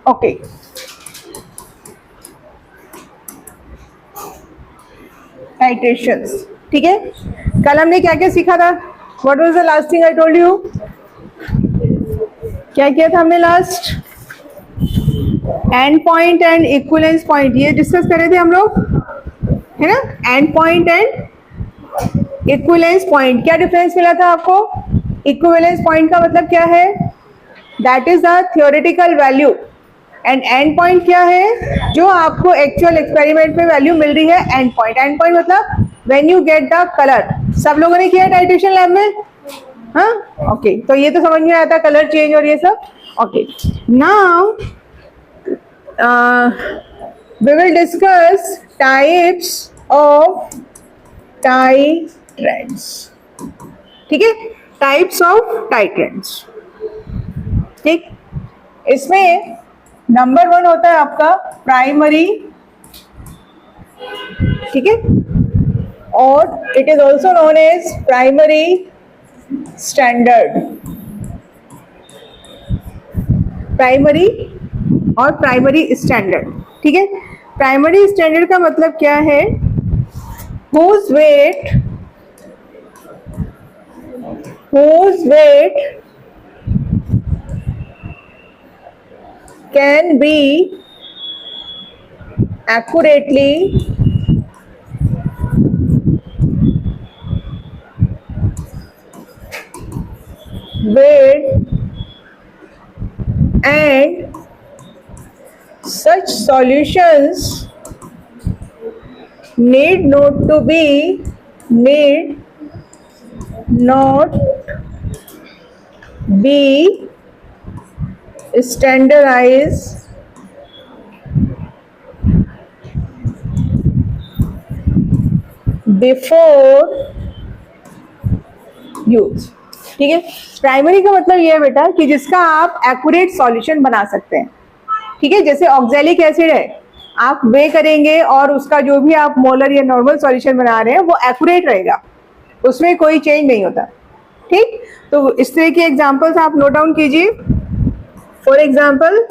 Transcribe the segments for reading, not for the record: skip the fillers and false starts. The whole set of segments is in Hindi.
ओके, टाइट्रेशंस, ठीक है। कल हमने क्या क्या सीखा था? What was the last thing I told you? क्या किया था हमने last? And point and equivalence point, ये डिस्कस कर रहे थे हम लोग, है ना। And point and equivalence point, क्या डिफरेंस मिला था आपको? इक्विवेलेंस पॉइंट का मतलब क्या है? That is the theoretical value, and and point क्या है? जो आपको एक्चुअल एक्सपेरिमेंट में वैल्यू मिल रही है। एंड पॉइंट, एंड पॉइंट मतलब when you get the colour. सब लोगों ने किया टाइट्रेशन लैब में? हाँ, ओके, तो ये तो समझ में आता, कलर चेंज और ये सब। Okay, now we will discuss types of titrants, ठीक है, types of titrants, ठीक। इसमें नंबर 1 होता है आपका प्राइमरी, ठीक है, और it is also known as primary standard, primary or primary standard, ठीक है। प्राइमरी स्टैंडर्ड का मतलब क्या है? whose weight can be accurately weighed and such solutions need not be standardized before use, ठीक है। प्राइमरी का मतलब ये है बेटा कि जिसका आप एक्यूरेट सॉल्यूशन बना सकते हैं, ठीक है। जैसे ऑक्सैलिक एसिड है, आप वे करेंगे और उसका जो भी आप मोलर या नॉर्मल सॉल्यूशन बना रहे हैं वो एक्यूरेट रहेगा, उसमें कोई चेंज नहीं होता, ठीक। तो इस तरह की एग्जांपल्स आप नोट डाउन कीजिए। फॉर एग्जांपल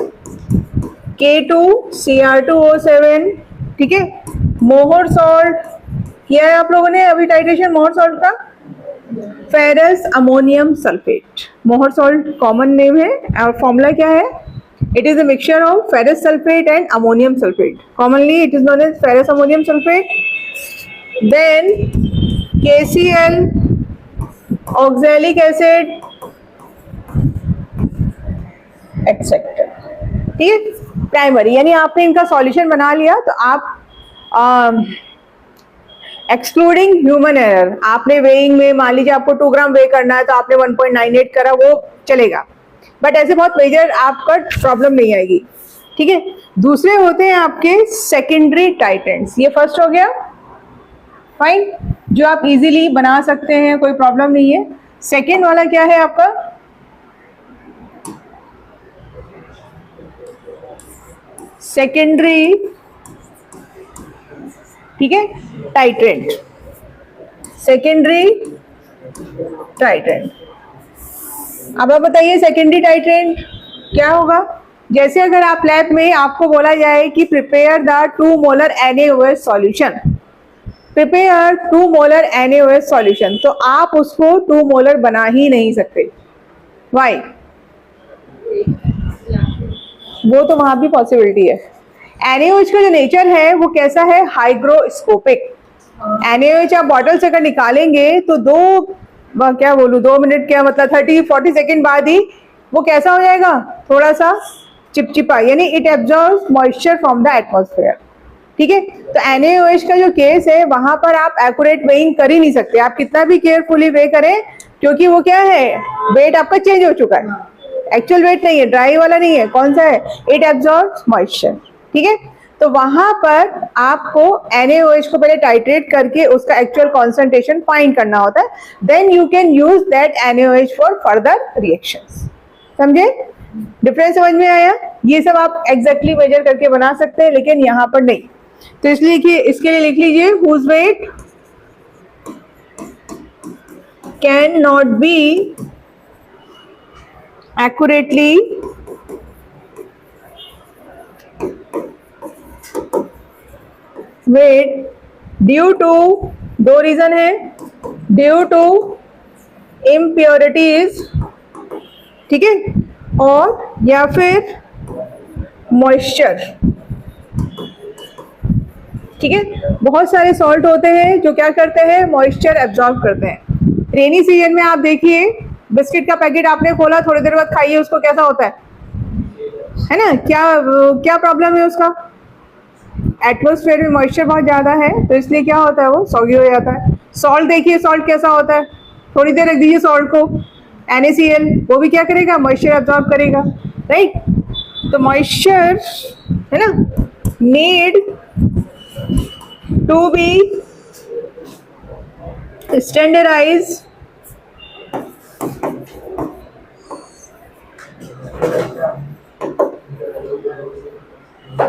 K2Cr2O7, ठीक है। मोहर सॉल्ट किया है आप लोगों ने अभी टाइट्रेशन मोहर सॉल्ट का। फेरस अमोनियम सल्फेट, मोहर सॉल्ट कॉमन नेम है और फॉर्मूला क्या है? It is a mixture of ferrous sulfate and ammonium sulfate. Commonly, it is known as ferrous ammonium sulfate. Then KCl, oxalic acid, etc. ठीक है, प्राइमरी यानी आपने इनका सॉल्यूशन बना लिया तो आप एक्सक्लूडिंग ह्यूमन एरर, आपने वेइंग में मान लीजिए आपको 2 ग्राम वे करना है तो आपने 1.98 करा, वो चलेगा, बट ऐसे बहुत मेजर आपका प्रॉब्लम नहीं आएगी, ठीक है। दूसरे होते हैं आपके सेकेंडरी टाइट्रेंट्स, ये फर्स्ट हो गया, फाइन, जो आप इजीली बना सकते हैं, कोई प्रॉब्लम नहीं है। सेकेंड वाला क्या है आपका? सेकेंडरी, ठीक है, टाइट्रेंट, सेकेंडरी टाइट्रेंट। अब आप बताइए सेकेंडरी टाइट्रेंट क्या होगा? जैसे अगर आप लैब में आपको बोला जाए कि prepare the 2 molar NaOH solution, prepare 2 molar NaOH solution, तो आप उसको 2 मोलर बना ही नहीं सकते। वाई? वो तो वहां भी पॉसिबिलिटी है। NaOH का जो नेचर है वो कैसा है? हाइग्रोस्कोपिक। NaOH आप बॉटल से अगर निकालेंगे तो 2 मिनट क्या मतलब 30-40 सेकेंड बाद ही वो कैसा हो जाएगा? थोड़ा सा चिपचिपा, यानी it absorbs moisture from the atmosphere, ठीक है। तो NaOH का जो केस है वहां पर आप एक्यूरेट वेइंग कर ही नहीं सकते, आप कितना भी केयरफुली वे करें, क्योंकि वो क्या है, वेट आपका चेंज हो चुका है, एक्चुअल वेट नहीं है, ड्राई वाला नहीं है, कौन सा है? इट एब्जॉर्ब्स मॉइस्चर, ठीक है। तो वहां पर आपको NaOH को पहले टाइट्रेट करके उसका एक्चुअल कॉन्सेंट्रेशन फाइंड करना होता है, then you can use that NaOH for further reactions. समझे? डिफरेंस समझ में आया? ये सब आप एग्जैक्टली मेजर करके बना सकते हैं, लेकिन यहाँ पर नहीं। तो इसलिए कि इसके लिए लिख लीजिए whose weight can not be accurately with due to, दो रीजन है, ड्यू टू इम्प्योरिटीज, ठीक है, और या फिर मॉइस्चर, ठीक है। बहुत सारे सॉल्ट होते हैं जो क्या करते हैं, मॉइस्चर एब्जॉर्ब करते हैं। रेनी सीजन में आप देखिए बिस्किट का पैकेट आपने खोला, थोड़ी देर बाद खाइए उसको, कैसा होता है ना, क्या प्रॉब्लम है उसका, एटमॉस्फेयर में मॉइस्चर बहुत ज्यादा है तो इसलिए क्या होता है, वो सॉगी हो जाता है। सॉल्ट देखिए, सॉल्ट कैसा होता है, थोड़ी देर रख दीजिए सॉल्ट को, NaCl, वो भी क्या करेगा, मॉइस्चर एब्जॉर्ब करेगा, राइट। तो मॉइस्चर है ना, need to be standardized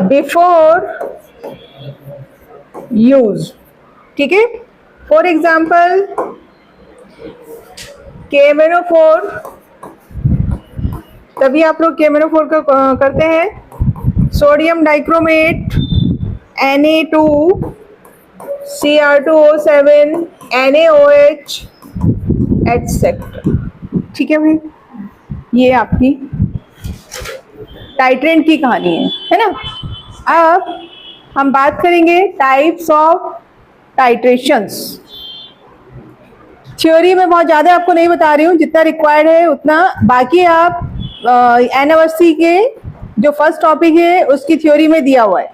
before use, ठीक है। फॉर एग्जाम्पल KMnO4, तभी आप लोग KMnO4 का करते हैं, sodium dichromate, Na2, Cr2O7, NaOH etc, ठीक है भाई। ये आपकी टाइट्रेंट की कहानी है ना। अब हम बात करेंगे टाइप्स ऑफ टाइट्रेशंस। थ्योरी में बहुत ज़्यादा आपको नहीं बता रही हूँ, जितना रिक्वायर्ड है उतना, बाकी आप NAVC के जो फर्स्ट टॉपिक है उसकी थ्योरी में दिया हुआ है,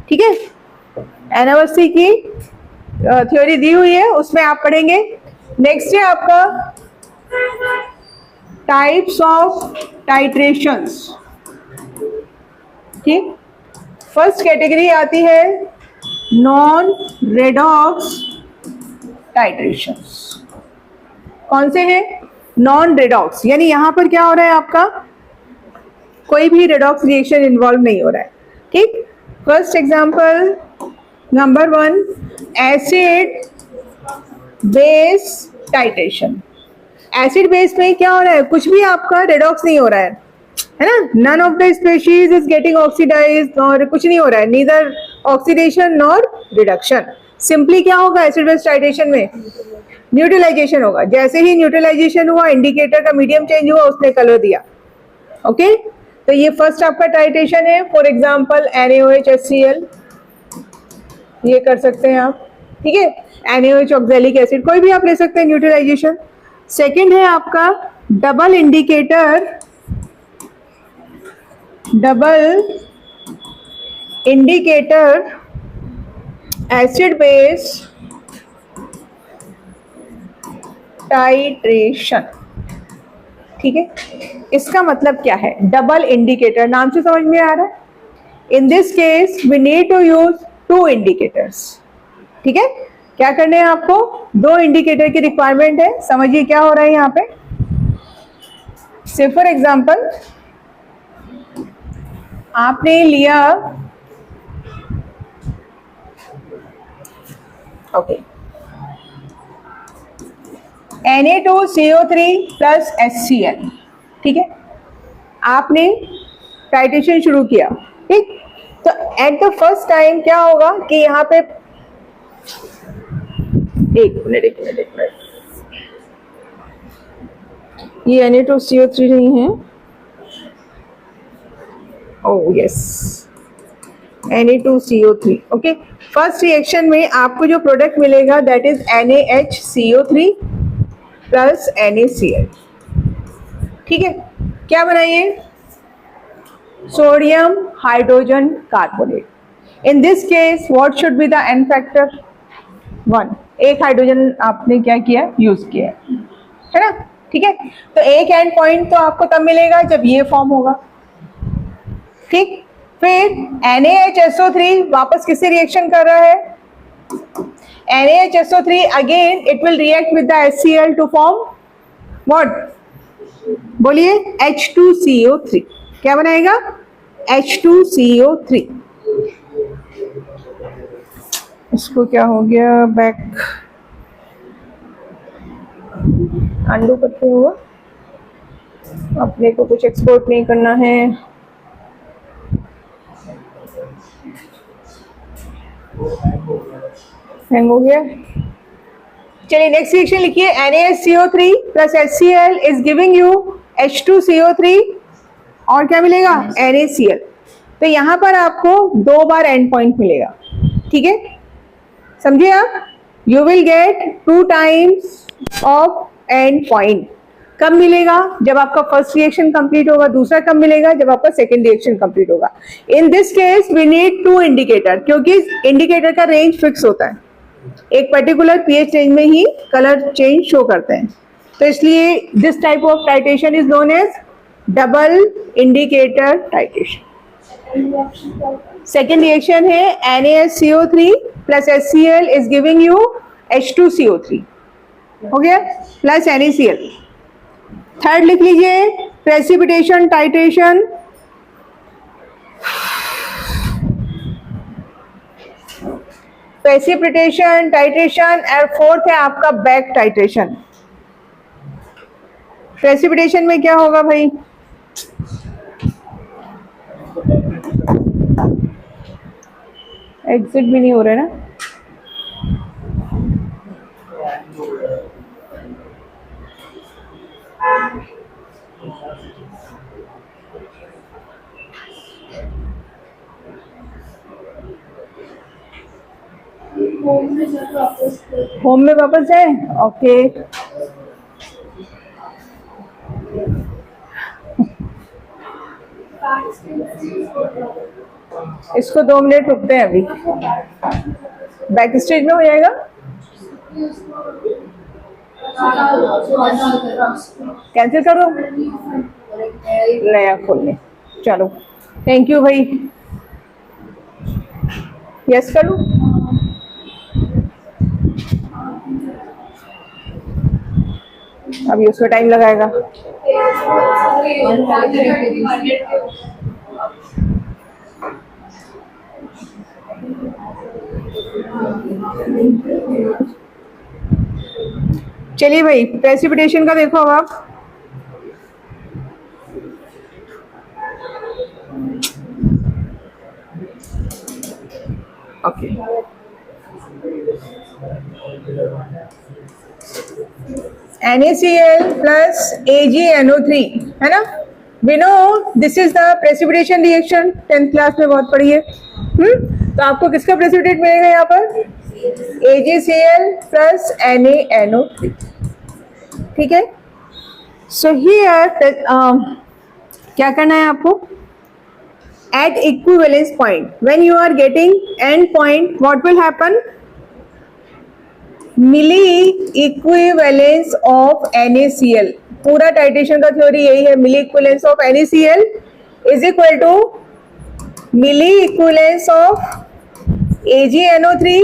ठीक है। NAVC की थ्योरी दी हुई है, उसमें आप पढ़ेंगे। नेक्स्ट है आपका टाइप्स ऑफ टाइट्रेशंस, ठीक। फर्स्ट कैटेगरी आती है नॉन रेडॉक्स टाइट्रेशंस। कौन से हैं, नॉन रेडॉक्स, यानी यहां पर क्या हो रहा है, आपका कोई भी रेडॉक्स रिएक्शन इन्वॉल्व नहीं हो रहा है, ठीक। First example number 1, acid base titration. Acid base में क्या हो रहा है, कुछ भी आपका रेडॉक्स नहीं हो रहा है ना, none of the species is getting oxidised, और कुछ नहीं हो रहा है, neither oxidation nor reduction. Simply क्या होगा एसिड बेस टाइट्रेशन में, न्यूट्रलाइजेशन होगा। जैसे ही न्यूट्रलाइजेशन हुआ, इंडिकेटर का मीडियम चेंज हुआ, उसने कलर दिया, ओके। तो ये फर्स्ट आपका टाइट्रेशन है। फॉर एग्जांपल NaOH HCl, ये कर सकते हैं आप, ठीक है। NaOH ऑक्सैलिक एसिड, कोई भी आप ले सकते हैं न्यूट्रलाइजेशन। सेकंड है आपका double indicator acid base titration, ठीक है। इसका मतलब क्या है, डबल इंडिकेटर, नाम से समझ में आ रहा है। In this case we need to use 2 indicators, ठीक है। क्या करने हैं आपको, 2 इंडिकेटर की रिक्वायरमेंट है। समझिए क्या हो रहा है यहाँ पे। से फॉर एग्जांपल आपने लिया, ओके, Na2CO3 प्लस HCl, ठीक है। आपने टाइट्रेशन शुरू किया, ठीक। तो एट द फर्स्ट टाइम क्या होगा कि यहाँ पे, एक मिनट, ये Na2CO3 नहीं है, oh yes, Na2CO3, okay. First reaction में आपको जो प्रोडक्ट मिलेगा that is NaHCO3 plus NaCl, ठीक है। क्या बनाइए, sodium hydrogen carbonate. In this case what should be the n factor, 1। एक हाइड्रोजन आपने क्या किया, यूज किया है ना, ठीक है। तो एक एंड पॉइंट तो आपको तब मिलेगा जब ये फॉर्म होगा, ठीक। फिर NaHSO3 वापस किससे रिएक्शन कर रहा है, NaHSO3 again it will react with the HCl to form what, बोलिए, H2CO3। क्या बनाएगा, H2CO3। इसको क्या हो गया, बैक अंडू करते हुआ, अपने को कुछ एक्सपोर्ट नहीं करना है। हैंग हो गया। चलिए नेक्स्ट रिएक्शन लिखिए। NaSCO3 plus HCl is giving you H2CO3 और क्या मिलेगा? NaCl। तो यहाँ पर आपको 2 बार एंड पॉइंट मिलेगा, ठीक है, समझे आप? You will get 2 times of and point. कब मिलेगा? जब आपका फर्स्ट रिएक्शन कंप्लीट होगा। दूसरा कब मिलेगा? जब आपका सेकंड रिएक्शन कंप्लीट होगा। In this case we need 2 indicator, क्योंकि इंडिकेटर का रेंज फिक्स होता है, एक पर्टिकुलर पीएच रेंज में ही कलर चेंज शो करते हैं। तो इसलिए this type of titration is known as double indicator titration. Second reaction है NaSCO3 plus HCl is giving you H2CO3, हो गया, प्लस NaCl। थर्ड लिख लीजिए प्रेसिपिटेशन टाइट्रेशन। प्रेसिपिटेशन टाइट्रेशन और फोर्थ है आपका बैक टाइट्रेशन। प्रेसिपिटेशन में क्या होगा भाई? एग्जिट भी नहीं हो रहा है ना। होम में वापस जाए, ओके। इसको 2 मिनट रुकते हैं, अभी बैक स्टेज में हो जाएगा। कैंसिल करो, नया खोलने। चलो थैंक यू भाई, यस करो। अभी उसमें टाइम लगाएगा। चलिए भाई प्रेसिपिटेशन का देखो अब आप। ओके NaCl plus AgNO3 है ना। We know this is the precipitation reaction, 10th class में बहुत पढ़ी है। तो आपको किसका प्रेसिपिटेट मिलेगा यहाँ पर? AgCl plus NaNO3, ठीक है। सो हियर क्या करना है आपको? At equivalence point, when you are getting end point, what will happen? Milli equivalence of NaCl। पूरा टाइट्रेशन का थ्योरी यही है, milli equivalence of NaCl is equal to milli equivalence of AgNO3,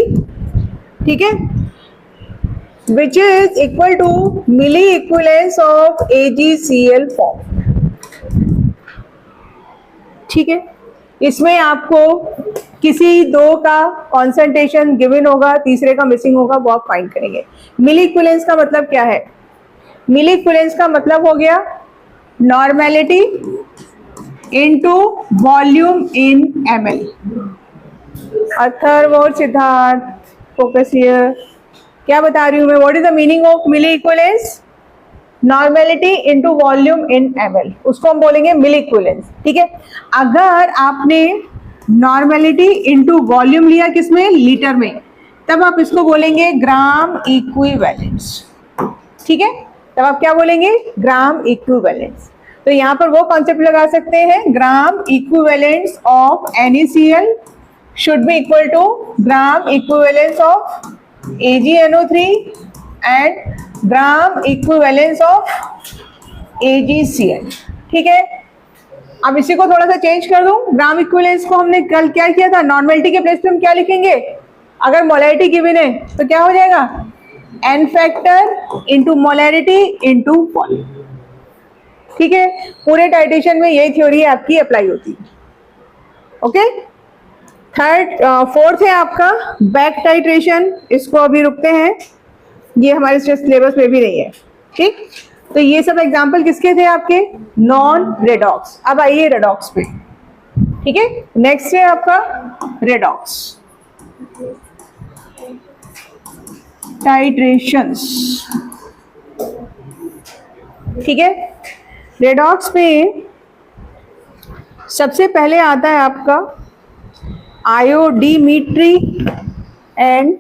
ठीक है, which is equal to milli equivalence of AgCl form, ठीक है। इसमें आपको किसी 2 का कॉन्सेंट्रेशन गिवन होगा, तीसरे का मिसिंग होगा, वो आप फाइंड करेंगे। मिली इक्विवेलेंस का मतलब क्या है? मिली इक्विवेलेंस का मतलब हो गया normality into volume in ml। Atharva और सिद्धार्थ फोकस हियर। क्या बता रही हूं मैं? What is the meaning of milliequivalence? Normality into volume in ml, उसको हम बोलेंगे मिली इक्विवेलेंस, ठीक है। अगर आपने नॉर्मेलिटी इनटू वॉल्यूम लिया किसमें? लीटर में, तब आप इसको बोलेंगे ग्राम इक्विवेलेंस, ठीक है। तब आप क्या बोलेंगे? Gram equivalence. तो यहाँ पर वो कॉन्सेप्ट लगा सकते हैं, gram equivalence of NaCl should be equal to gram equivalence of AgNO3 and gram equivalence of AgCl, ठीक है। अब इसी को थोड़ा सा चेंज कर दूं। ग्राम इक्विवेलेंस को हमने कल क्या किया था? नॉर्मेलिटी के प्लेस पे हम क्या लिखेंगे? अगर मोलैरिटी गिवन है तो क्या हो जाएगा? n factor into molarity into volume, ठीक है। पूरे टाइट्रेशन में यही थ्योरी आपकी अप्लाई होती है, ओके। फोर्थ है आपका बैक टाइट्रेशन। इसको अभी रुकते हैं, ये हमारे सिलेबस में भी नहीं है, ठीक। तो ये सब एग्जाम्पल किसके थे आपके? Non redox. अब आइए रेडॉक्स पे, ठीक है। नेक्स्ट है आपका रेडॉक्स टाइट्रेशंस, ठीक है। रेडॉक्स में सबसे पहले आता है आपका आयोडीमीट्री एंड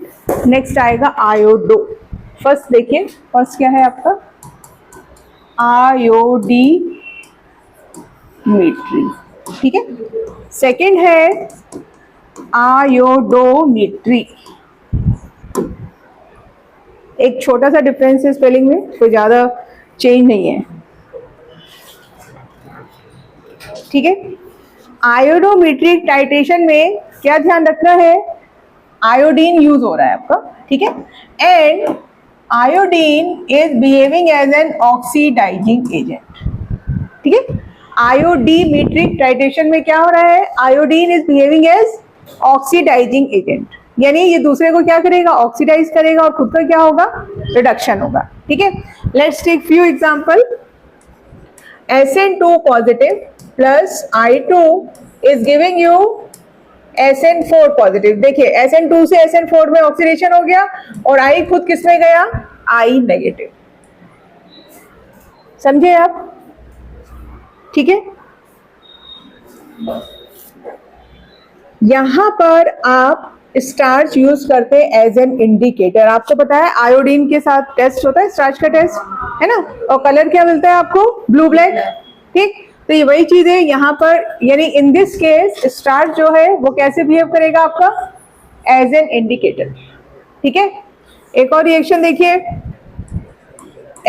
नेक्स्ट आएगा आयोडो। फर्स्ट देखिए, फर्स्ट क्या है आपका? आयोडीमीट्री, ठीक है। सेकंड है आयोडोमीट्री। एक छोटा सा डिफरेंस है स्पेलिंग में, कोई ज्यादा चेंज नहीं है, ठीक है। आयोडोमेट्रिक टाइट्रेशन में क्या ध्यान रखना है? आयोडीन यूज हो रहा है आपका, ठीक है। And iodine is behaving as an oxidising agent, ठीक है। आयोडीमेट्रिक टाइट्रेशन में क्या हो रहा है? Iodine is behaving as oxidising agent, यानी ये दूसरे को क्या करेगा? ऑक्सीडाइज करेगा और खुद का क्या होगा? रिडक्शन होगा, ठीक है। Let's take few example. SN2 positive plus I2 is giving you SN4 positive. देखिए SN2 से SN4 में ऑक्सीडेशन हो गया और I खुद किस में गया? I negative. समझे आप? ठीक है। यहां पर आप स्टार्च यूज करते हैं एज एन इंडिकेटर। आपको पता है आयोडीन के साथ टेस्ट होता है, स्टार्च का टेस्ट, है ना। और कलर क्या मिलता है आपको? ब्लू ब्लैक, ठीक। तो ये वही चीज है यहाँ पर, यानी इन दिस केस स्टार्च जो है वो कैसे बिहेव करेगा आपका? एज एन इंडिकेटर, ठीक है। एक और रिएक्शन देखिए,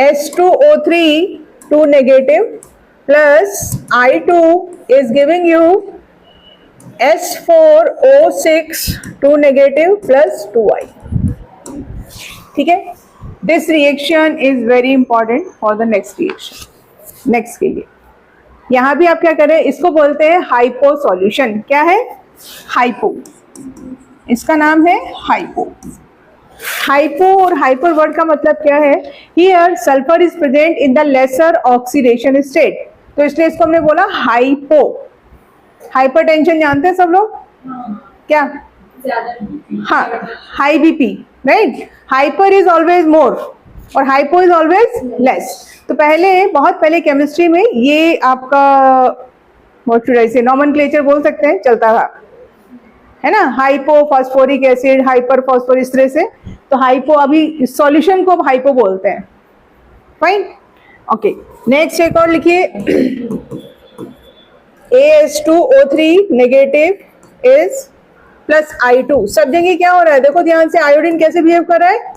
S2O3 2 negative plus I2 is giving you S4O6 2 negative plus 2I, ठीक है। This reaction is very important for the next reaction. Next के लिए यहां भी आप क्या करें? इसको बोलते हैं हाइपो सॉल्यूशन। क्या है? हाइपो, इसका नाम है हाइपो। हाइपो और हाइपर वर्ड का मतलब क्या है? Here sulphur is present in the lesser oxidation state, तो इसलिए इसको हमने बोला हाइपो। हाइपरटेंशन जानते हैं सब लोग? क्या? हाँ, high BP, right. Hyper is always more और हाइपो इज ऑलवेज लेस। तो पहले, बहुत पहले केमिस्ट्री में ये आपका व्हाट शुड आई से नॉमेनक्लेचर बोल सकते हैं, चलता था, है ना। Hypo phosphoric acid, hyper phosphor, इस तरह से। तो हाइपो, अभी सॉल्यूशन को हाइपो बोलते हैं, फाइन, ओके। नेक्स्ट एक और लिखिए, AS2O3 negative is plus I2। सब जगह क्या हो रहा है? देखो ध्यान से, आयोडीन कैसे बिहेव कर रहा है?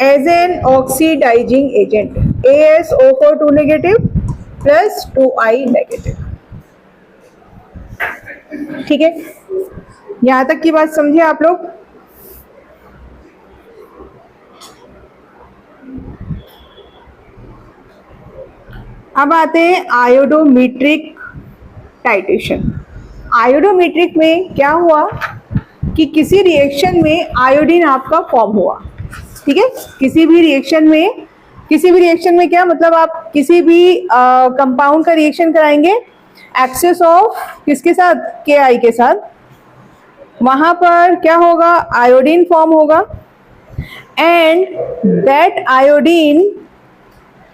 As an oxidising agent. ASO4 2 negative plus 2I negative, ठीक है। यहां तक की बात समझे आप लोग? अब आते हैं आयोडोमेट्रिक टाइट्रेशन। आयोडोमेट्रिक में क्या हुआ कि किसी रिएक्शन में आयोडीन आपका फॉर्म हुआ, ठीक है। किसी भी रिएक्शन में क्या मतलब, आप किसी भी कंपाउंड का रिएक्शन कराएंगे एक्सेस ऑफ किसके साथ? KI के साथ। वहां पर क्या होगा? आयोडीन फॉर्म होगा and that iodine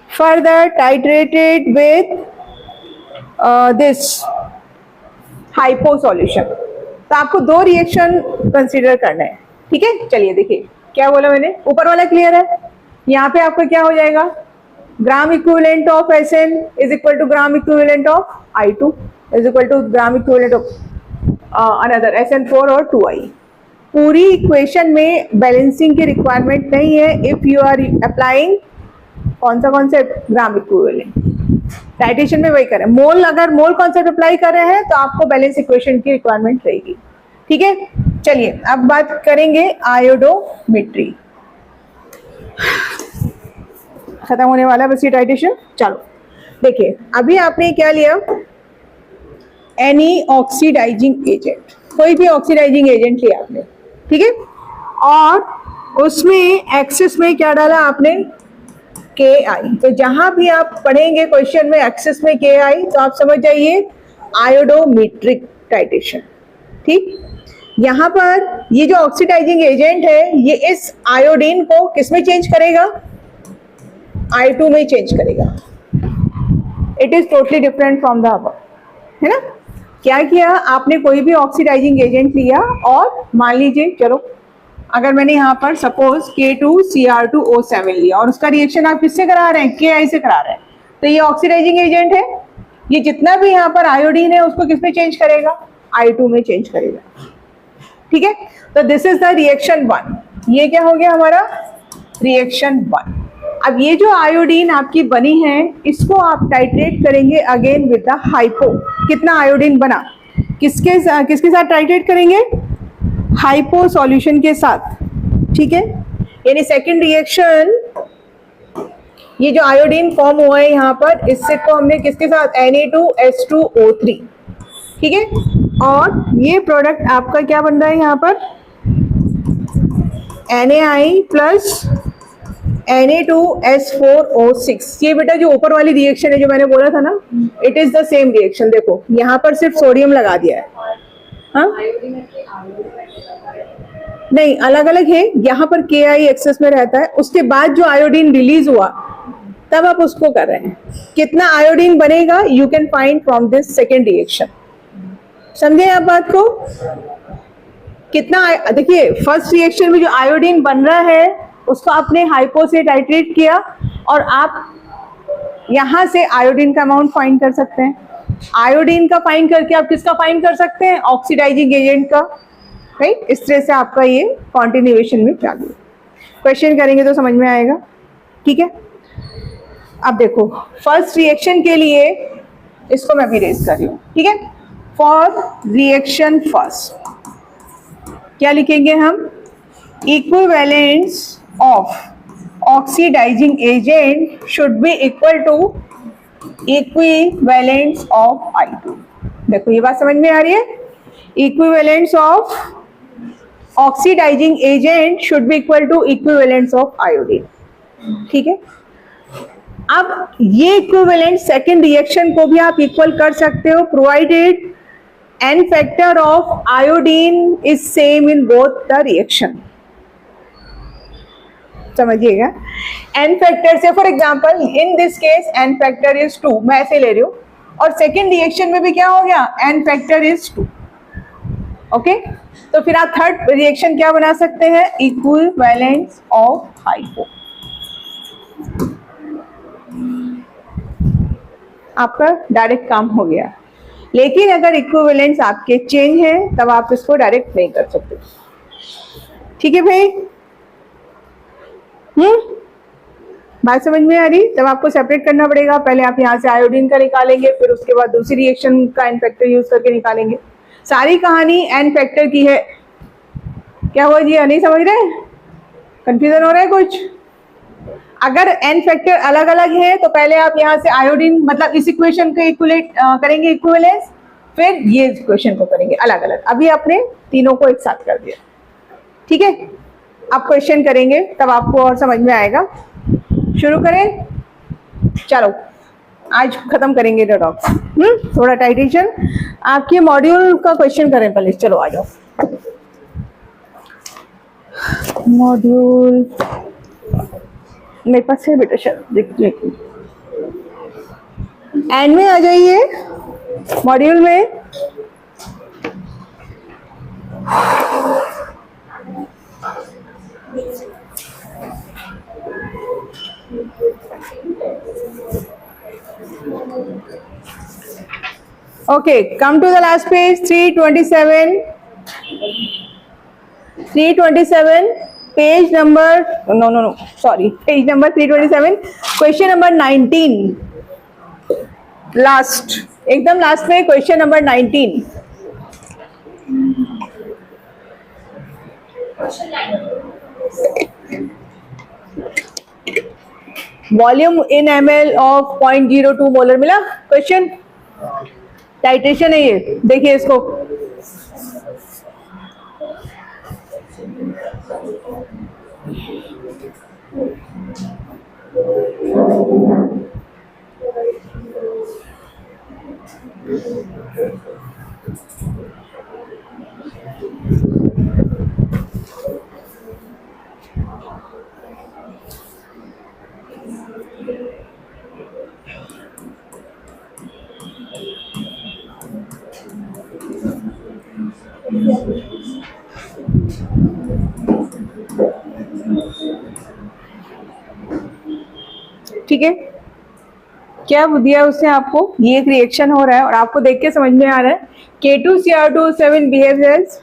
further titrated with this hypo solution. तो आपको दो रिएक्शन कंसीडर करना है, ठीक है। चलिए देखिए क्या बोला मैंने, ऊपर वाला क्लियर है। यहाँ पे आपका क्या हो जाएगा? Gram equivalent of SN is equal to gram equivalent of I2 is equal to gram equivalent of another SN4 और 2I। पूरी इक्वेशन में बैलेंसिंग की रिक्वायरमेंट नहीं है इफ यू आर अप्लाइंग कौन सा कॉन्सेप्ट? Gram equivalent. टाइट्रेशन में वही करें, मोल, अगर मोल कॉन्सेप्ट अप्लाई कर रहे हैं तो आपको बैलेंस इक्वेशन की रिक्वायरमेंट रहेगी, ठीक है। चलिए अब बात करेंगे आयोडोमेट्री। खत्म होने वाला है बस ये टाइट्रेशन। चलो देखिए, अभी आपने क्या लिया? एनी ऑक्सीडाइजिंग एजेंट, कोई भी ऑक्सीडाइजिंग एजेंट लिया आपने, ठीक है। और उसमें एक्सेस में क्या डाला आपने? के आई। तो जहां भी आप पढ़ेंगे क्वेश्चन में एक्सेस में के आई, तो आप समझ जाइए आयोडोमेट्रिक टाइट्रेशन। ठीक, यहां पर ये जो ऑक्सीडाइजिंग एजेंट है ये इस आयोडीन को किसमें चेंज करेगा, I2 में चेंज करेगा। It is totally different from the above, है ना। क्या किया आपने, कोई भी ऑक्सीडाइजिंग एजेंट लिया और मान लीजिए, चलो अगर मैंने यहाँ पर सपोज K2Cr2O7 लिया और उसका रिएक्शन आप किससे करा रहे हैं, Ki से करा रहे हैं, तो ये ऑक्सीडाइजिंग एजेंट है, ये जितना भी यहाँ पर आयोडीन है उसको किसमें चेंज करेगा, I2 में चेंज करेगा। ठीक है, तो दिस इज द रिएक्शन 1। ये क्या हो गया हमारा, रिएक्शन 1। अब ये जो आयोडीन आपकी बनी है इसको आप टाइट्रेट करेंगे अगेन विद द हाइपो। कितना आयोडीन बना, किसके साथ टाइट्रेट करेंगे, हाइपो सॉल्यूशन के साथ। ठीक है, यानी सेकंड रिएक्शन, ये जो आयोडीन फॉर्म हुआ है यहाँ पर, इससे को हमने किसके साथ, Na2H2O3। ठीक है, और ये प्रोडक्ट आपका क्या बन रहा है यहाँ पर, NaI प्लस Na2S4O6। ये बेटा जो ऊपर वाली रिएक्शन है जो मैंने बोला था ना, it is the same reaction. देखो यहाँ पर सिर्फ सोडियम लगा दिया है, हाँ नहीं अलग अलग है, यहाँ पर Ki एक्सेस में रहता है, उसके बाद जो आयोडीन रिलीज हुआ तब आप उसको कर रहे हैं। कितना आयोडीन बनेगा, you can find from this second reaction. समझे आप बात को, कितना, देखिए फर्स्ट रिएक्शन में जो आयोडीन बन रहा है उसको आपने हाइपो से टाइट्रेट किया और आप यहां से आयोडीन का अमाउंट फाइंड कर सकते हैं। आयोडीन का फाइंड करके आप किसका फाइंड कर सकते हैं, ऑक्सीडाइजिंग एजेंट का। राइट, इस तरह से आपका ये कॉन्टिन्यूएशन में चालू। क्वेश्चन करेंगे तो समझ में आएगा। ठीक है, अब देखो फर्स्ट रिएक्शन के लिए इसको मैं भी रेज कर रही हूँ। ठीक है, फॉर रिएक्शन फर्स्ट क्या लिखेंगे हम, equivalence of oxidising agent should be equal to equivalence of I2। देखो ये बात समझ में आ रही है, equivalence of oxidising agent should be equal to equivalence of iodine. ठीक है, अब ये इक्विवेलेंट सेकेंड रिएक्शन को भी आप इक्वल कर सकते हो, provided n factor of iodine is same in both the reaction. समझिएगा, n फैक्टर से, for example in this case n factor is 2, मैं ऐसे ले रही हूँ, और सेकेंड रिएक्शन में भी क्या हो गया, n फैक्टर इज 2। ओके, तो फिर आप थर्ड रिएक्शन क्या बना सकते हैं, इक्विवेलेंस ऑफ हाइपो। आपका डायरेक्ट काम हो गया। लेकिन अगर इक्विवेलेंस आपके चेंज है तब आप इसको डायरेक्ट नहीं कर सकते। ठीक है भाई, बात समझ में आ रही, तब आपको सेपरेट करना पड़ेगा। पहले आप यहाँ से आयोडीन का निकालेंगे, फिर उसके बाद दूसरी रिएक्शन का n फैक्टर यूज करके निकालेंगे। सारी कहानी n फैक्टर की है। क्या हुआ जी, नहीं समझ रहे, कंफ्यूजन हो रहा है कुछ। अगर n फैक्टर अलग अलग है तो पहले आप यहाँ से आयोडीन, मतलब इस इक्वेशन को इक्वलेट करेंगे इक्विवेलेंस, फिर ये इक्वेशन को करेंगे अलग अलग। अभी आपने तीनों को एक साथ कर दिया। ठीक है, अब क्वेश्चन करेंगे तब आपको और समझ में आएगा। शुरू करें, चलो आज खत्म करेंगे रेडॉक्स। थोड़ा टाइट्रेशन आपके मॉड्यूल का क्वेश्चन करें पहले। चलो आ जाओ, मॉड्यूल मेरे पास है बेटा, चलो देखिए एंड में आ जाइए मॉड्यूल में। Okay, come to the last page, 327. 327, page number, no, sorry, page number 327, question number 19. Last, एकदम लास्ट में question number 19। Volume in ml of 0.02 molar मिला क्वेश्चन। टाइट्रेशन है ये, देखिए इसको। ठीक है, क्या दिया उसने आपको? ये एक रिएक्शन हो रहा है और आपको देख के समझ में आ रहा है K2Cr2O7 behaves as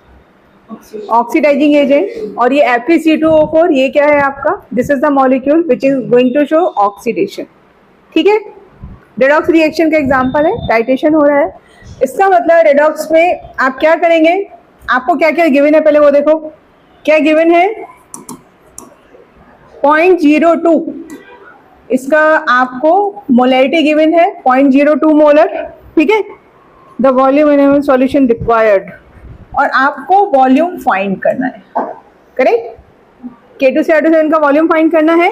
oxidising agent, और ये FeC2O4 ये क्या है आपका? This is the molecule which is going to show oxidation. ठीक है, रेडॉक्स रिएक्शन का एग्जांपल है, टाइट्रेशन हो रहा है। इसका मतलब रेडॉक्स में आप क्या करेंगे, आपको क्या क्या गिवन है पहले वो देखो। क्या गिवन है? 0.02 इसका आपको मोलैरिटी गिवन है 0.02 मोलर। ठीक है, the volume in solution required, और आपको वॉल्यूम फाइंड करना है, करेक्ट? K2Cr2O7 का वॉल्यूम फाइंड करना है,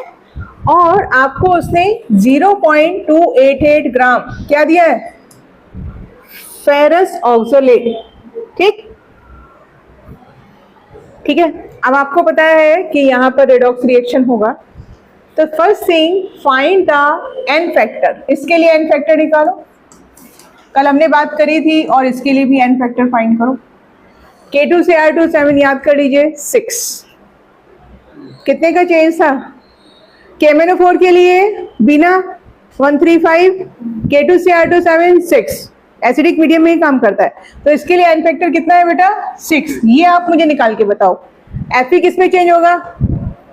और आपको उसने 0.288 ग्राम क्या दिया है? Ferrous oxalate. ठीक, ठीक है। अब आपको पता है कि यहाँ पर रेडॉक्स रिएक्शन होगा, तो first thing find the n factor. इसके लिए एन फैक्टर निकालो, कल हमने बात करी थी, और इसके लिए भी एन फैक्टर फाइंड करो। K2Cr2O7 याद कर लीजिए 6, कितने का चेंज था? KMnO4 के लिए बिना 135, K2Cr2O7 6, एसिडिक मीडियम में ही काम करता है, तो इसके लिए एन फैक्टर कितना है बेटा? 6। ये आप मुझे निकाल के बताओ। Fe किस में चेंज होगा?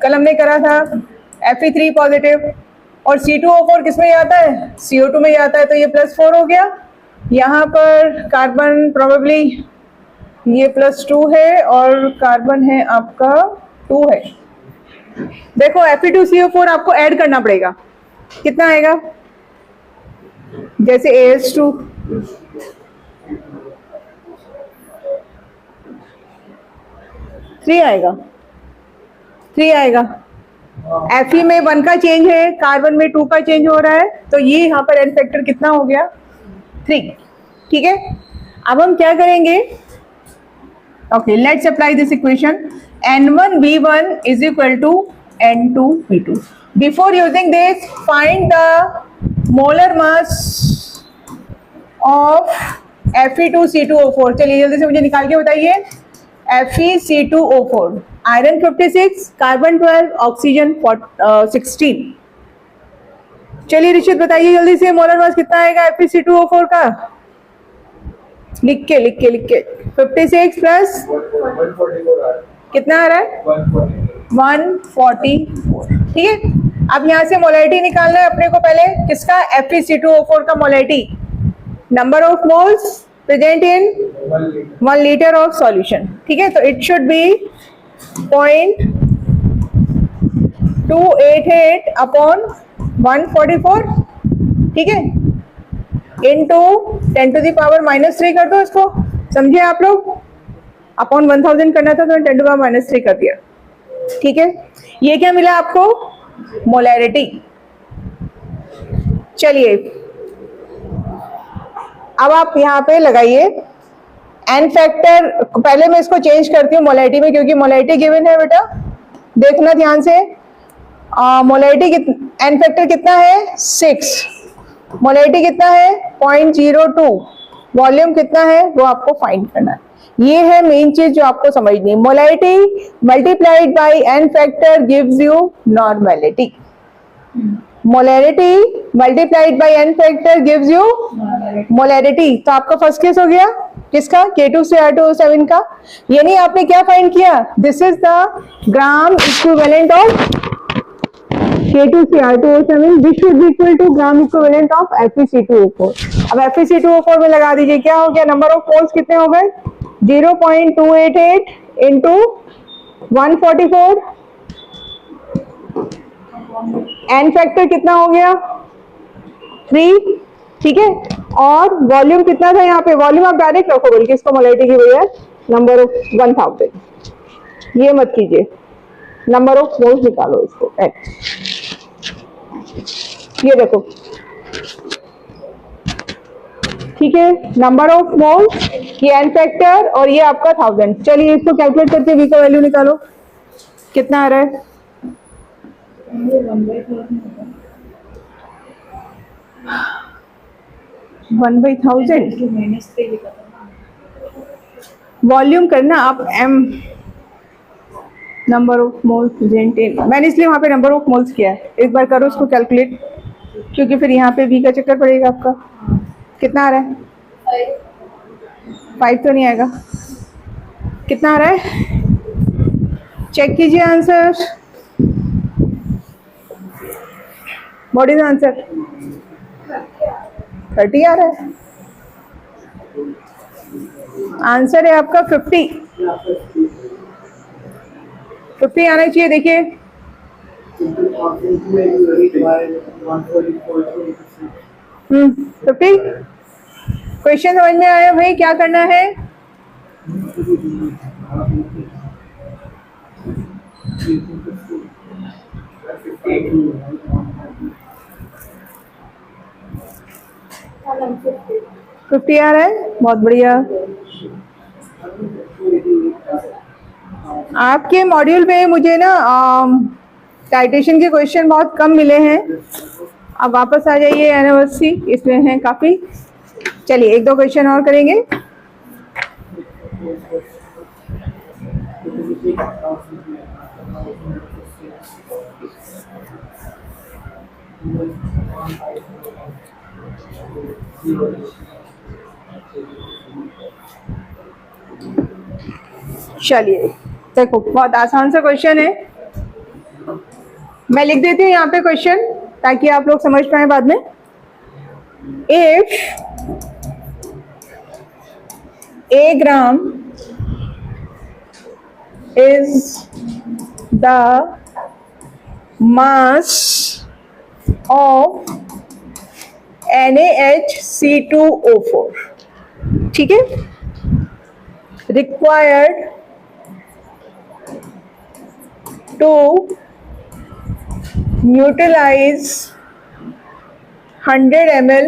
कल हमने करा था Fe3 पॉजिटिव, और C2O4 किस में जाता है? CO2 में जाता है, तो ये +4 हो गया। यहाँ पर कार्बन प्रोबेबली ये +2 है, और कार्बन है आपका 2 है। देखो Fe2CO4 आपको ऐड करना पड़ेगा, कितना आएगा? जैसे AS2 3 आएगा, 3 आएगा। Fe में 1 का चेंज है, कार्बन में 2 का चेंज हो रहा है, तो ये यहाँ पर एन फैक्टर कितना हो गया? 3। ठीक है, अब हम क्या करेंगे? Okay, let's apply this equation. N1V1 is equal to N2V2. Before using this, find the molar mass of Fe2C2O4। चलिए जल्दी से मुझे निकाल के बताइए। FeC2O4, iron 56, carbon 12, oxygen 16। चलिए रिशित बताइए जल्दी से, मोलर मास कितना आएगा FeC2O4 का? लिख के 56 प्लस कितना आ रहा है? 144। ठीक है, अब यहाँ से मोलैरिटी निकालना है अपने को पहले। किसका? FeC2O4 का molarity, number of moles present in 1 litre of solution. ठीक है, तो इट शुड बी 0.288 अपॉन 144। ठीक है, इनटू 10⁻³ कर दो इसको, समझे आप लोग? अपॉन 1000 करना था तो 10⁻³ कर दिया। ठीक है, ये क्या मिला आपको? मोलैरिटी। चलिए अब आप यहाँ पे लगाइए एन फैक्टर। पहले मैं इसको चेंज करती हूँ मोलैरिटी में, क्योंकि मोलैरिटी गिवन है बेटा, देखना ध्यान से। मोलैरिटी एन फैक्टर कितना है? 6। मोलैरिटी कितना है? 0.02। वॉल्यूम कितना है वो आपको फाइंड करना है। ये है मेन चीज जो आपको समझनी है। Molarity multiplied by n factor gives you normality. Molarity multiplied by n factor gives you molarity. तो आपका फर्स्ट केस हो गया किसका? K2Cr2O7 का। यानी आपने क्या फाइंड किया? This is the gram equivalent of K2Cr2O7, which should be equal to gram equivalent of FeC2O4। अब FeC2O4 में लगा दीजिए, क्या हो गया? नंबर ऑफ मोल्स कितने हो गए? 0.288 इंटू 144। एन फैक्टर कितना हो गया? 3। ठीक है, और वॉल्यूम कितना था यहाँ पे? वॉल्यूम आप डायरेक्ट रखो, बल्कि इसको मोलैरिटी की वजह नंबर ऑफ 1000, ये मत कीजिए, नंबर ऑफ मोल्स निकालो इसको। ये देखो, ठीक है, नंबर ऑफ मोल्स, ये एन फैक्टर और ये आपका 1000। चलिए इसको कैलकुलेट करके वी का वैल्यू निकालो, कितना आ रहा है? 1/1000 वॉल्यूम करना आप M, number of moles present in, मैंने इसलिए वहाँ पे नंबर ऑफ मोल्स किया है। एक बार करो इसको कैलकुलेट, क्योंकि फिर यहाँ पे वी का चक्कर पड़ेगा आपका। कितना आ रहा है? 5 तो नहीं आएगा, कितना आ रहा है? चेक कीजिए आंसर, व्हाट इज आंसर? 30 आ रहा है। आंसर है आपका 50 आना चाहिए। देखिए 50। क्वेश्चन समझ में आया भाई? क्या करना है? फिफ्टी आ रहा है, बहुत बढ़िया। आपके मॉड्यूल में मुझे ना टाइटेशन के क्वेश्चन बहुत कम मिले हैं। अब वापस आ जाइए एनिवर्सरी, इसमें हैं काफी। चलिए एक दो क्वेश्चन और करेंगे। चलिए देखो, बहुत आसान सा क्वेश्चन है, मैं लिख देती हूँ यहाँ पे क्वेश्चन ताकि आप लोग समझ पाए बाद में। If a gram is the mass of NaHC2O4, ठीक है, required to neutralize 100 ml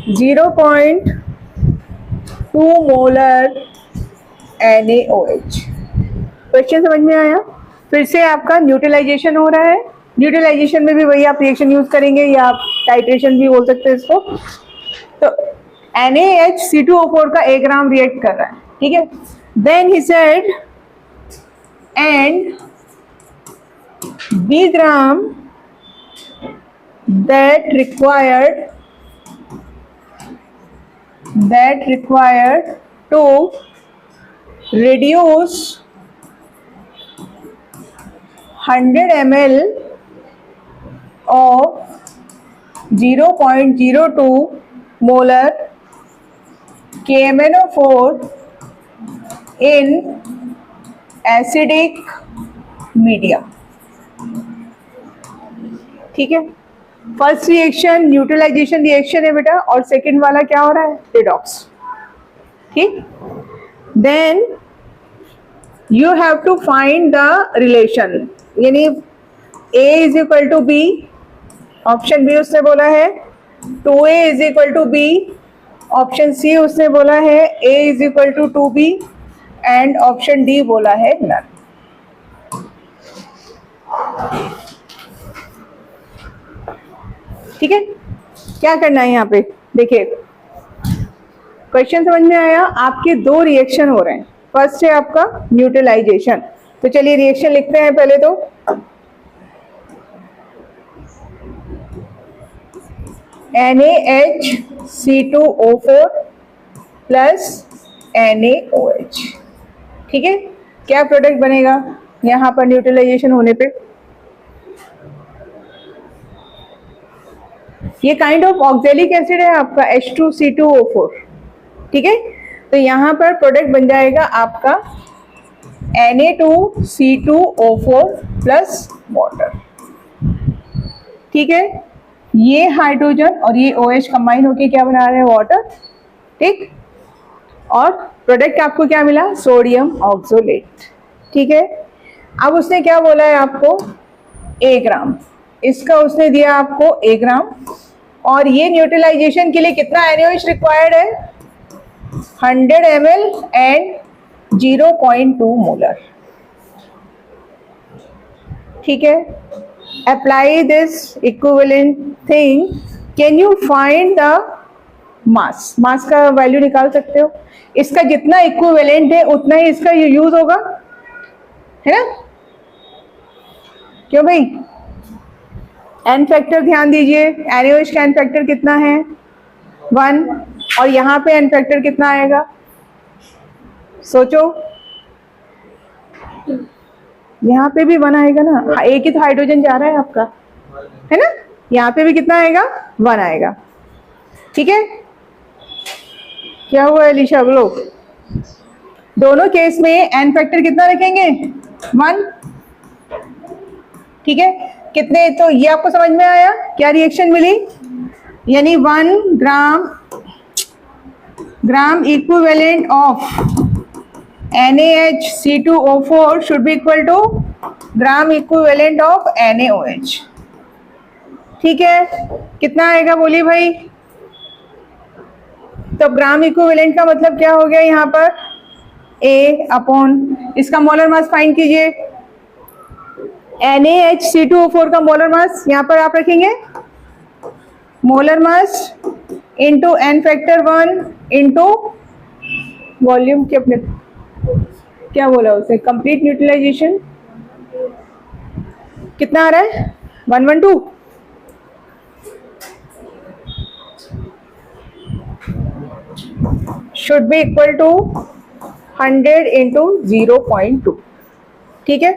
0.2 molar NaOH। Question समझ में आया? फिर से आपका न्यूट्रलाइजेशन हो रहा है। न्यूट्रलाइजेशन में भी वही आप रिएक्शन यूज करेंगे या आप टाइट्रेशन भी बोल सकते हैं इसको। तो NaHC2O4 का 1 ग्राम रिएक्ट कर रहा है, ठीक है। Then he said and B gram that required to reduce 100 ml of 0.02 molar KMnO4 in acidic media, ठीक है। फर्स्ट रिएक्शन न्यूट्रलाइजेशन रिएक्शन है बेटा, और सेकंड वाला क्या हो रहा है? रिडॉक्स, ठीक। Then you have to find the relation, यानी A is equal to B, option B उसने बोला है 2A is equal to B, option C उसने बोला है A is equal to 2B and option D बोला है नन। ठीक है, क्या करना है यहाँ पे? देखिए क्वेश्चन समझ में आया? आपके दो रिएक्शन हो रहे हैं। फर्स्ट है आपका न्यूट्रलाइजेशन, तो चलिए रिएक्शन लिखते हैं पहले। तो NaHC2O4 प्लस NaOH, ठीक है। क्या प्रोडक्ट बनेगा यहाँ पर न्यूट्रलाइजेशन होने पे? ये काइंड ऑफ ऑक्जेलिक एसिड है आपका H2C2O4, ठीक है। तो यहाँ पर प्रोडक्ट बन जाएगा आपका Na2C2O4 प्लस वाटर, ठीक है। ये हाइड्रोजन और ये OH कंबाइन होके क्या बना रहे हैं? वाटर, ठीक। और प्रोडक्ट आपको क्या मिला? सोडियम ऑक्सोलेट, ठीक है। अब उसने क्या बोला है आपको? ए ग्राम, इसका उसने दिया आपको ए ग्राम, और ये न्यूट्रलाइजेशन के लिए कितना NaOH रिक्वायर्ड है, 100 ml एंड 0.2 मोलर। ठीक है, apply this equivalent thing, can you find the mass, mass का वैल्यू निकाल सकते हो, इसका जितना इक्विवेलेंट है उतना ही इसका यूज होगा, है ना, क्यों भाई। एन फैक्टर ध्यान दीजिए, NaOH का एन फैक्टर कितना है 1, और यहां पे एन फैक्टर कितना आएगा, सोचो, यहाँ पे भी 1 आएगा ना, एक ही तो हाइड्रोजन जा रहा है आपका, है ना, यहाँ पे भी कितना आएगा 1 आएगा। ठीक है, क्या हुआ एलिशा, बोलो, दोनों केस में एन फैक्टर कितना रखेंगे 1। ठीक है, कितने, तो ये आपको समझ में आया, क्या रिएक्शन मिली, यानी 1 ग्राम equivalent of NaHC2O4 should be equal to gram equivalent of NaOH। ठीक है, कितना आएगा बोलिए भाई, तो ग्राम इक्विवेलेंट का मतलब क्या हो गया यहाँ पर, A अपॉन इसका मोलर मास फाइंड कीजिए, NaHC2O4 का मोलर मास यहाँ पर आप रखेंगे, molar mass into n factor 1 into volume के अपने क्या बोला उसे, कंप्लीट न्यूट्रलाइजेशन कितना आ रहा है 112, should be equal to 100 into 0.2। ठीक है,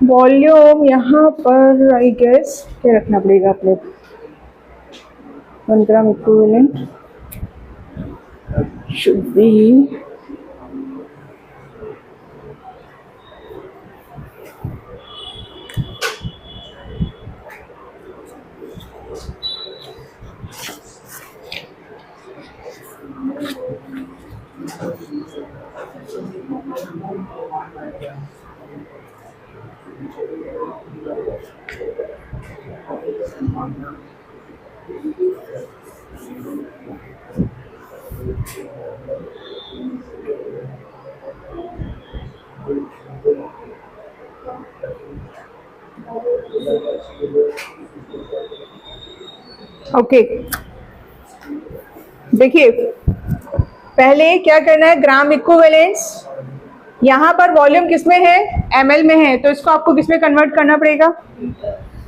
वॉल्यूम यहाँ पर आई गेस क्या रखना पड़ेगा अपने, 1 gram equivalent should be okay. देखिए पहले क्या करना है, ग्राम इक्विवेलेंस, यहाँ पर वॉल्यूम किसमें है, ml में है, तो इसको आपको किसमें कन्वर्ट करना पड़ेगा,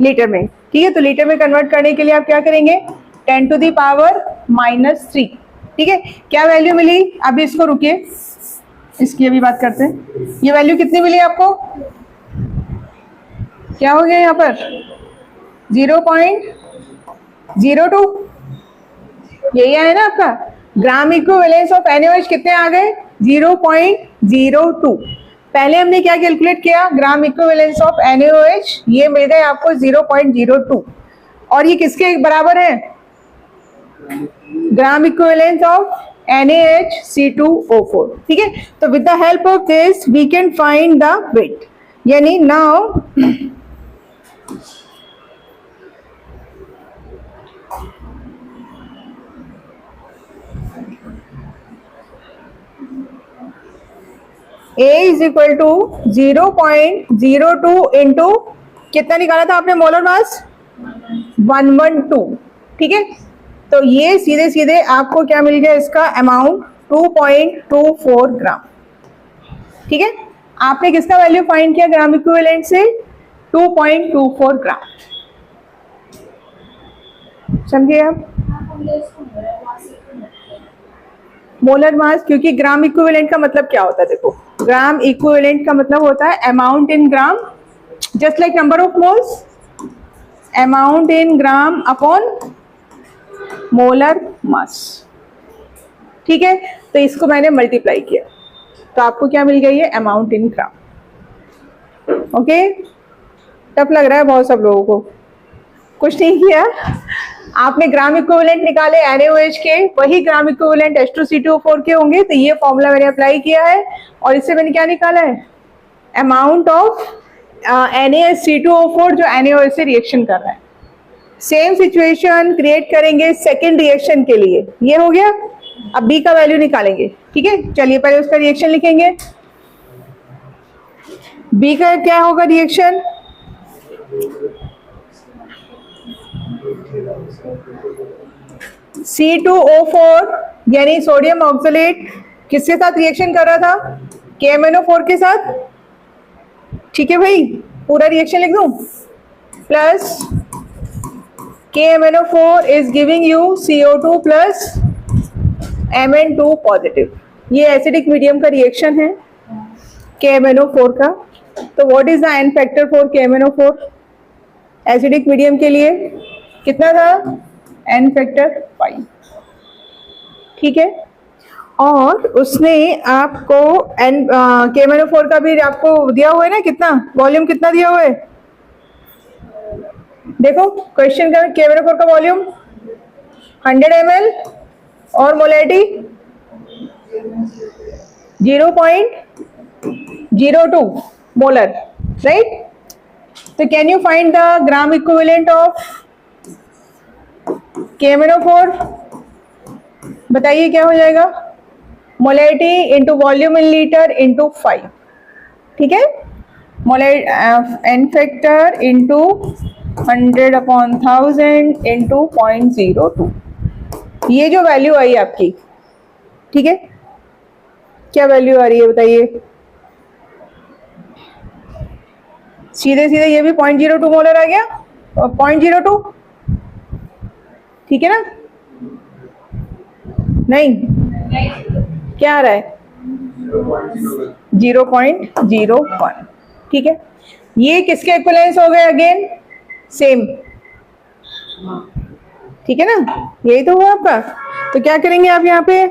लीटर में। ठीक है, तो लीटर में कन्वर्ट करने के लिए आप क्या करेंगे, 10 to the power -3। ठीक है, क्या वैल्यू मिली, अभी इसको रुकिए, इसकी अभी बात करते हैं, ये वैल्यू कितनी मिली आपको, क्या हो गया यहाँ पर 0.02, यही आया ना आपका। ग्राम इक्विवेलेंस ऑफ NaOH कितने आ गए 0.02। पहले हमने क्या कैलकुलेट किया, ग्राम इक्विवेलेंस ऑफ NaOH, ये मिल गए आपको 0.02, और ये किसके बराबर है, ग्राम इक्विवेलेंस ऑफ NaHC2O4। ठीक है, तो with the help of this we can find the weight, यानी now A is equal to 0.02 into कितना निकाला था आपने मोलर मास 112। ठीक है, तो ये सीधे सीधे आपको क्या मिल गया, इसका अमाउंट 2.24 ग्राम। ठीक है, आपने किसका वैल्यू फाइंड किया ग्राम इक्विवेलेंट से, 2.24 ग्राम। समझिए आप, मोलर मास, क्योंकि ग्राम इक्विवेलेंट का मतलब क्या होता है, देखो ग्राम इक्विवेलेंट का मतलब होता है amount in gram, just like number of moles, amount in gram upon molar mass. ठीक है, तो इसको मैंने मल्टीप्लाई किया तो आपको क्या मिल गई है, amount in gram. Okay, tough लग रहा है बहुत सब लोगों को, कुछ नहीं किया आपने, ग्राम इक्विवेलेंट निकाले NaOH के, वही ग्राम इक्विवेलेंट H2C2O4 के होंगे, तो ये फॉर्मूला मैंने अप्लाई किया है, और इससे मैंने क्या निकाला है, अमाउंट ऑफ NaCl2O4 जो NaOH से रिएक्शन कर रहा है। सेम सिचुएशन क्रिएट करेंगे सेकेंड रिएक्शन के लिए, ये हो गया। अब बी का वैल्यू निकालेंगे, ठीक है। चलिए पहले उसका रिएक्शन लिखेंगे। बी का क्या होगा रिएक्शन? C2O4 यानी सोडियम ऑक्सलेट किसके साथ रिएक्शन कर रहा था? KMnO4 के साथ, ठीक है भाई। पूरा रिएक्शन लिख दूं, plus KMnO4 is giving you CO2 plus Mn2 positive. ये एसिडिक मीडियम का रिएक्शन है KMnO4 का। तो what is the n factor for KMnO4? Acidic medium के लिए कितना था? एन फैक्टर 5, ठीक है। और उसने आपको KMnO4 का भी आपको दिया हुआ है ना, कितना वॉल्यूम कितना दिया हुआ है? देखो क्वेश्चन का KMnO4 का वॉल्यूम 100 ml और मोलैरिटी 0.02 मोलर, राइट। तो can you find the gram equivalent of KMnO4? बताइए क्या हो जाएगा? Molarity into volume in litre into 5, ठीक है। एन फैक्टर इंटू 100/1000 इंटू 0.02, ये जो वैल्यू आई आपकी, ठीक है। क्या वैल्यू आ रही है बताइए? सीधे सीधे ये भी 0.02 मोलर आ गया, और 0.02, ठीक है ना? नहीं, क्या आ रहा है? 0.01, ठीक है। ये किसके इक्विवेलेंस हो गए? अगेन सेम, ठीक है ना, यही तो हुआ आपका। तो क्या करेंगे आप यहाँ पे?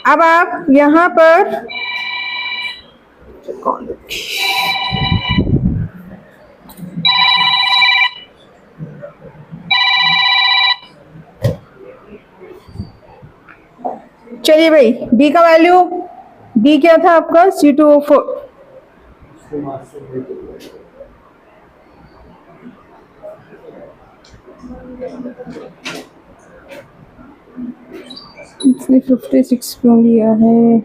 अब आप यहाँ पर चलिए भाई, बी का वैल्यू, बी क्या था आपका? C2O4। इसने 56 क्यों लिया है?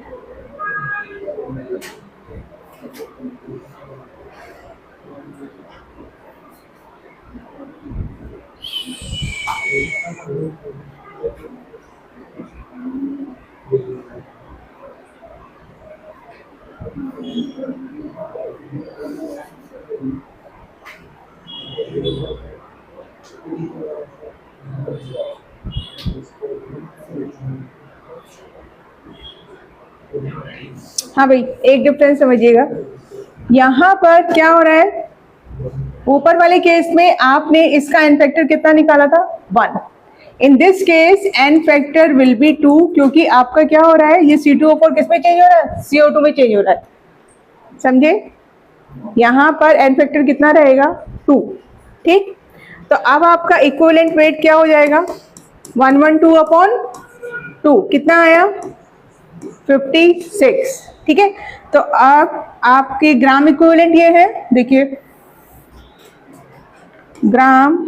हाँ भाई, एक डिफरेंस समझिएगा। यहाँ पर क्या हो रहा है? ऊपर वाले केस में आपने इसका एन फैक्टर कितना निकाला था? 1। In this case n factor will be 2, क्योंकि आपका क्या हो रहा है? ये C2O4 किस में चेंज हो रहा है? CO2 में चेंज हो रहा है, समझे? यहाँ पर एन फैक्टर कितना रहेगा? 2, ठीक। तो अब आपका इक्विवेलेंट वेट क्या हो जाएगा? 112/2, कितना आया? 56, ठीक है। तो आप आपके ग्राम इक्विवेलेंट ये है, देखिए gram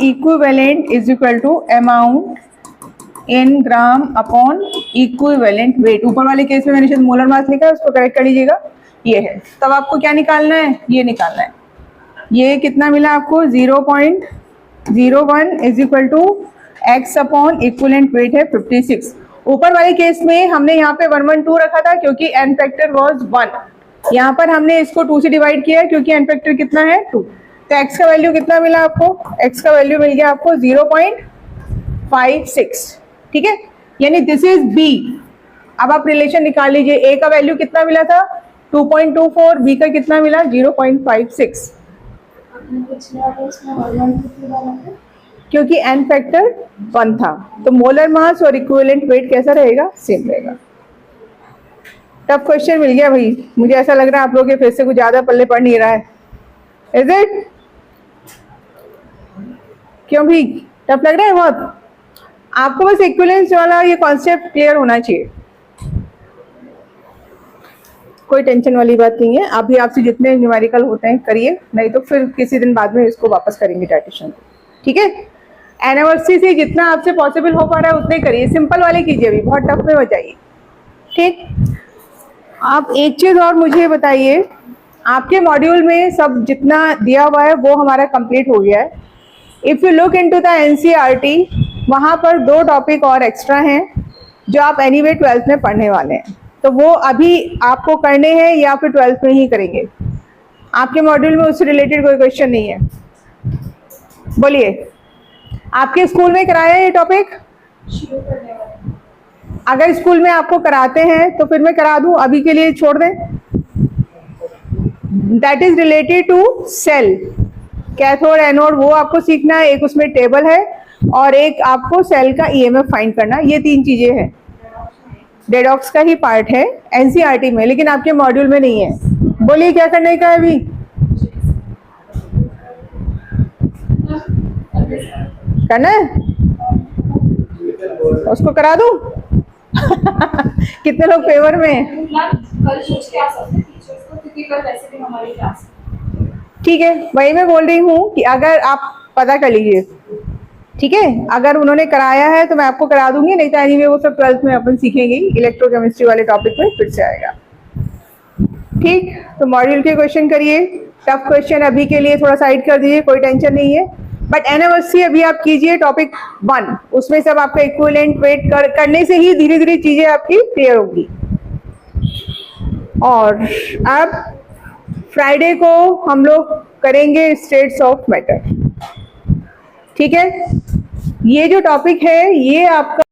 equivalent is equal to amount in gram upon equivalent weight. ऊपर वाले केस में मैंने शायद मोलर मास लिखा है, उसको करेक्ट कर लीजिएगा, ये है। तब आपको क्या निकालना है? ये निकालना है। ये कितना मिला आपको? 0.01 is equal to x upon equivalent weight है 56। ऊपर वाले केस में हमने यहाँ पे 112 रखा था क्योंकि एन फैक्टर वाज 1। यहाँ पर हमने इसको 2 से डिवाइड किया है क्योंकि एन फैक्टर कितना है? 2। तो x का वैल्यू कितना मिला आपको? x का वैल्यू मिल गया आपको 0.56, ठीक है। यानी दिस इज b। अब आप रिलेशन निकाल लीजिए, a का वैल्यू कितना मिला था? 2.24, b का कितना मिला? 0.56, क्योंकि एन फैक्टर 1 था। तो मोलर मास और इक्विवेलेंट वेट कैसा रहेगा? सेम रहेगा। टफ क्वेश्चन मिल गया भाई, मुझे ऐसा लग रहा है आप लोगों के फेस से कुछ ज्यादा पल्ले पड़ नहीं रहा है, इज इट? क्यों भी टफ लग रहा है बहुत? आपको बस इक्विवेलेंस वाला ये कॉन्सेप्ट क्लियर होना चाहिए, कोई टेंशन वाली बात नहीं है। अभी आपसे जितने न्यूमेरिकल होते हैं करिए, नहीं तो फिर किसी दिन बाद में इसको वापस करेंगे डाइटिशियन, ठीक है। एनिवर्सरी से जितना आपसे पॉसिबल हो पा रहा है उतने करिए, सिंपल वाले कीजिए, अभी बहुत टफ में बचाइए, ठीक। आप एक चीज और मुझे बताइए, आपके मॉड्यूल में सब जितना दिया हुआ है वो हमारा कंप्लीट हो गया है। If you look into the NCERT, वहाँ पर 2 टॉपिक और एक्स्ट्रा हैं जो आप एनीवे 12th में पढ़ने वाले हैं, तो वो अभी आपको करने हैं या फिर 12th में ही करेंगे? आपके मॉड्यूल में उससे रिलेटेड कोई क्वेश्चन नहीं है? बोलिए, आपके स्कूल में कराया है ये टॉपिक? अगर स्कूल में आपको कराते हैं तो फिर मैं करा दूं, अभी के लिए छोड़ दें। That is related to cell, cathode anode, वो आपको सीखना है। एक उसमें टेबल है और एक आपको सेल का ईएमएफ फाइंड करना, ये 3 चीजें हैं। डेडॉक्स का ही पार्ट है एनसीईआरटी में, लेकिन आपके मॉड्यूल में नहीं है। बोलिए क्या करने का है अभी? करना है? उसको करा दूं? कितने लोग फेवर में हैं? ठीक है, वही मैं बोल रही हूँ कि अगर आप पता कर लीजिए, ठीक है। अगर उन्होंने कराया है तो मैं आपको करा दूंगी, नहीं तो एनीवे वो सब 12th में अपन सीखेंगे, इलेक्ट्रोकेमिस्ट्री वाले टॉपिक में फिर से आएगा, ठीक। तो मॉड्यूल के क्वेश्चन करिए, टफ क्वेश्चन अभी के लिए थोड़ा साइड कर दीजिए, कोई टेंशन नहीं है। बट एनिवर्सरी अभी आप कीजिए टॉपिक 1, उसमें सब आपका इक्विवेलेंट वेट करने से ही धीरे धीरे चीजें आपकी क्लियर होगी। और अब फ्राइडे को हम लोग करेंगे स्टेट्स ऑफ मैटर, ठीक है। ये जो टॉपिक है ये आपका